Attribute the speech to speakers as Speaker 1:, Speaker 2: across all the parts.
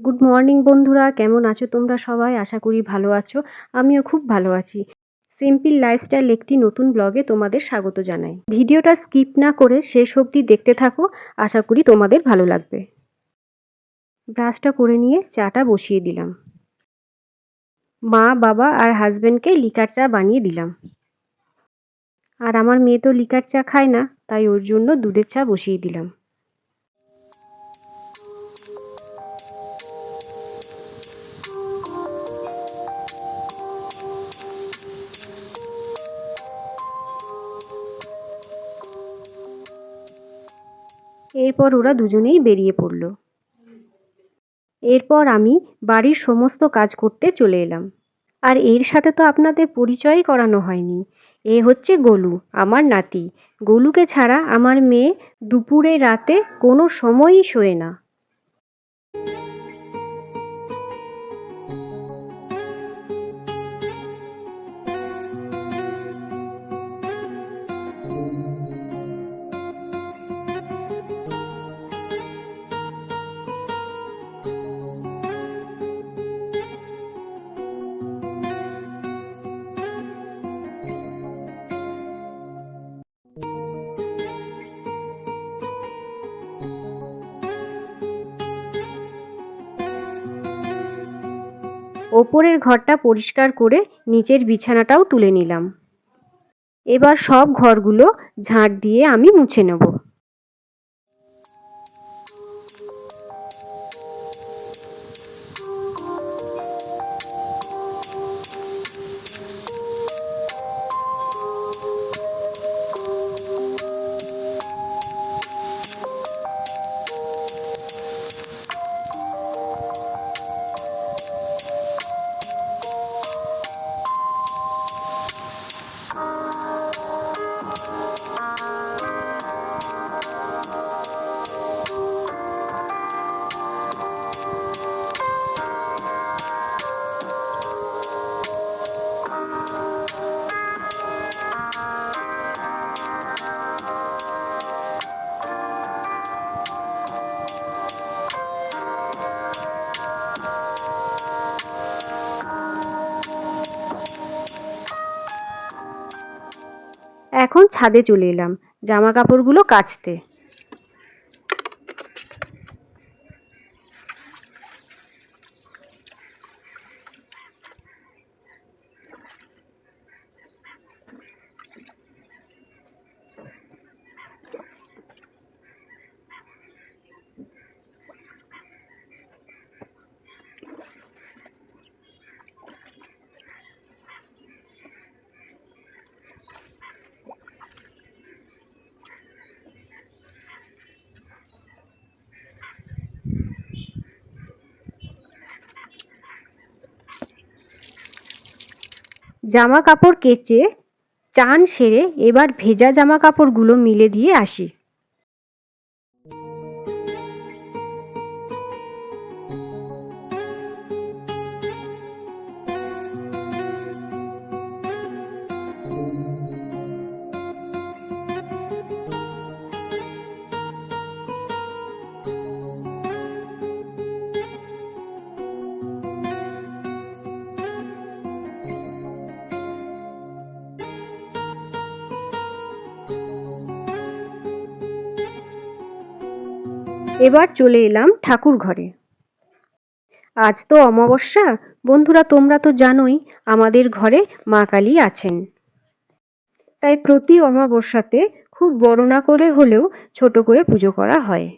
Speaker 1: Good morning বন্ধুরা, কেমন আছো তোমরা সবাই? আশা করি ভালো আছো। আমিও খুব ভালো আছি। সিম্পল লাইফস্টাইল একটি নতুন ব্লগে তোমাদের স্বাগত জানাই। ভিডিওটা স্কিপ না করে শেষ অবধি দেখতে থাকো, আশা করি তোমাদের ভালো লাগবে। ব্রাশটা করে নিয়ে চাটা বসিয়ে দিলাম। মা, বাবা আর হাজব্যান্ডকে লিকার চা বানিয়ে দিলাম। আর আমার মেয়ে তো লিকার চা খায় না, তাই ওর জন্য দুধের চা বসিয়ে দিলাম। এরপর ওরা দুজনেই বেরিয়ে পড়ল। এরপর আমি বাড়ির সমস্ত কাজ করতে চলে এলাম। আর এর সাথে তো আপনাদের পরিচয়ই করানো হয়নি। এ হচ্ছে গোলু, আমার নাতি। গোলুকে ছাড়া আমার মেয়ে দুপুরে রাতে কোনো সময়ই শোয় না। ওপরের ঘরটা পরিষ্কার করে নিচের বিছানাটাও তুলে নিলাম। এবার সব ঘরগুলো ঝাঁট দিয়ে আমি মুছে নেব। এখন ছাদে চলে এলাম জামা কাপড়গুলো কাচতে। জামা কাপড় কেচে চান সেরে এবার ভেজা জামা কাপড়গুলো মিলে দিয়ে আসি। এবার চলে এলাম ঠাকুর ঘরে। আজ তো অমাবস্যা। বন্ধুরা, তোমরা তো জানোই আমাদের ঘরে মা কালী আছেন। তাই প্রতি অমাবস্যাতে খুব বড় না করে হলেও ছোট করে পুজো করা হয়।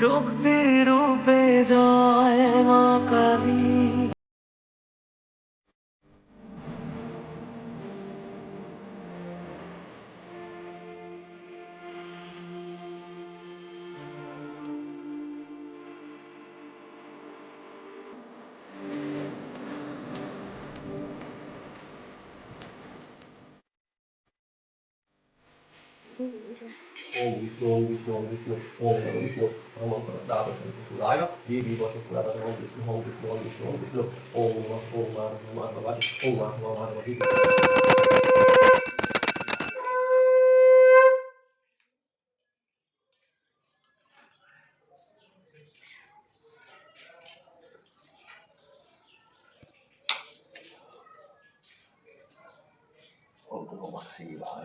Speaker 2: শক্তি রূপে জয় মা কালী।
Speaker 3: ओम विष्णु ओम विष्णु ओम विष्णु ओम नमो विष्णु ओम दावसूराय देवी वसुपुराय ओम विष्णु ओम विष्णु ओम विष्णु ओम विष्णु ओम माधवाय ओम माधवाय। ओम नमः शिवाय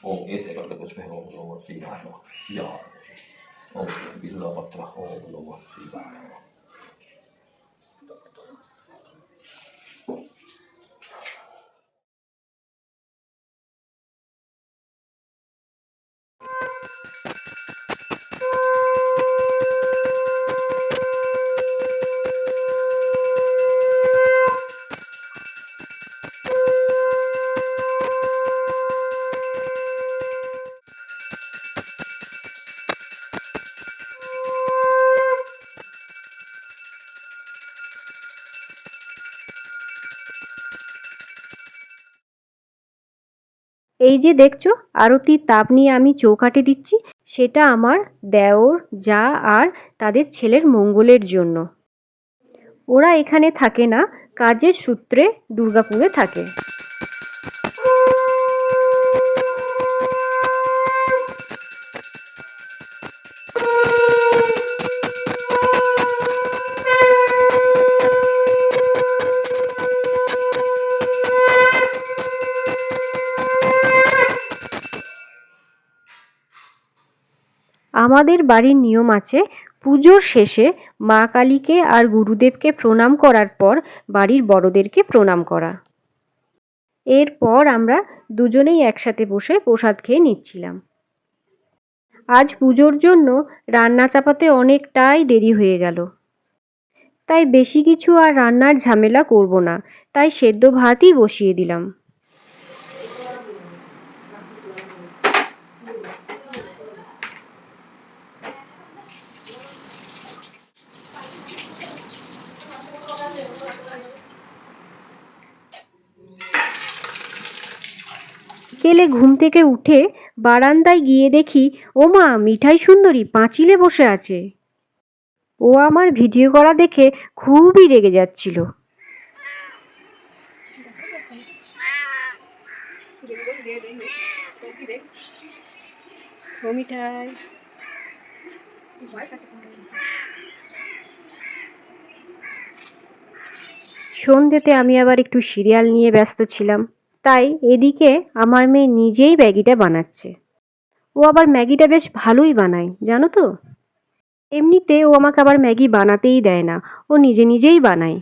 Speaker 3: ओम एते करके पुष्पे ओम नमः शिवाय या ओम बिल्वपत्र ओम नमः शिवाय।
Speaker 1: এই যে দেখছো আরতির তাপ নিয়ে আমি চৌকাঠে দিচ্ছি, সেটা আমার দেওর, জা আর তাদের ছেলের মঙ্গলের জন্য। ওরা এখানে থাকে না, কাজের সূত্রে দুর্গাপুরে থাকে। আমাদের বাড়ির নিয়ম আছে, পুজোর শেষে মা কালীকে আর গুরুদেবকে প্রণাম করার পর বাড়ির বড়দেরকে প্রণাম করা। এরপর আমরা দুজনেই একসাথে বসে প্রসাদ খেয়ে নিচ্ছিলাম। আজ পুজোর জন্য রান্না চাপাতে অনেকটাই দেরি হয়ে গেল, তাই বেশি কিছু আর রান্নার ঝামেলা করব না, তাই সেদ্ধ ভাতই বসিয়ে দিলাম। বিকেলে ঘুম থেকে উঠে বারান্দায় গিয়ে দেখি ওমা মিঠাই সুন্দরী পাঁচিলে বসে আছে। ও আমার ভিডিও করা দেখে খুবই রেগে যাচ্ছিল। মিঠাই সন্ধ্যেতে আমি আবার একটু সিরিয়াল নিয়ে ব্যস্ত ছিলাম, তাই এদিকে আমার মেয়ে নিজেই ম্যাগিটা বানাচ্ছে। ও আবার ম্যাগিটা বেশ ভালোই বানায় জানো তো। এমনিতে ও আমাকে আবার ম্যাগি বানাতেই দেয় না, ও নিজে নিজেই বানায়।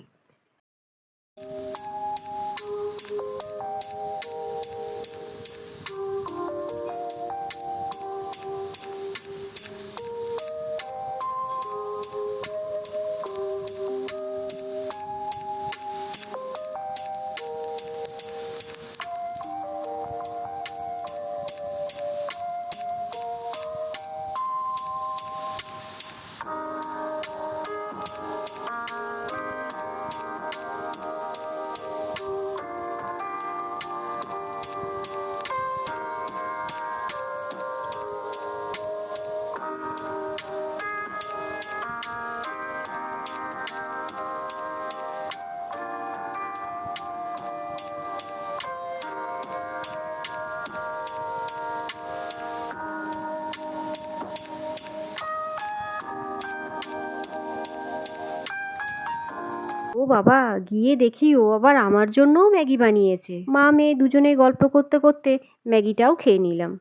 Speaker 1: ও বাবা, গিয়ে দেখি ও আবার আমার জন্যও ম্যাগি বানিয়েছে। মা মেয়ে দুজনেই গল্প করতে করতে ম্যাগিটাও খেয়ে নিলাম।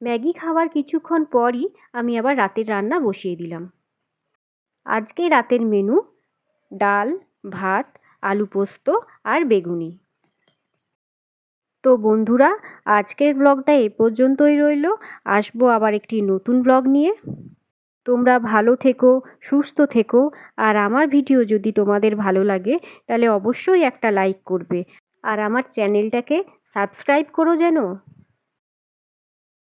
Speaker 1: ম্যাগি খাওয়ার কিছুক্ষণ পরই আমি আবার রাতের রান্না বসিয়ে দিলাম। আজকে রাতের মেনু ডাল, ভাত, আলু পোস্ত আর বেগুনি। তো বন্ধুরা, আজকের ব্লগটা এ পর্যন্তই রইল। আসবো আবার একটি নতুন ব্লগ নিয়ে। তোমরা ভালো থেকো, সুস্থ থেকো, আর আমার ভিডিও যদি তোমাদের ভালো লাগে তাহলে অবশ্যই একটা লাইক করবে আর আমার চ্যানেলটাকে সাবস্ক্রাইব করো যেন।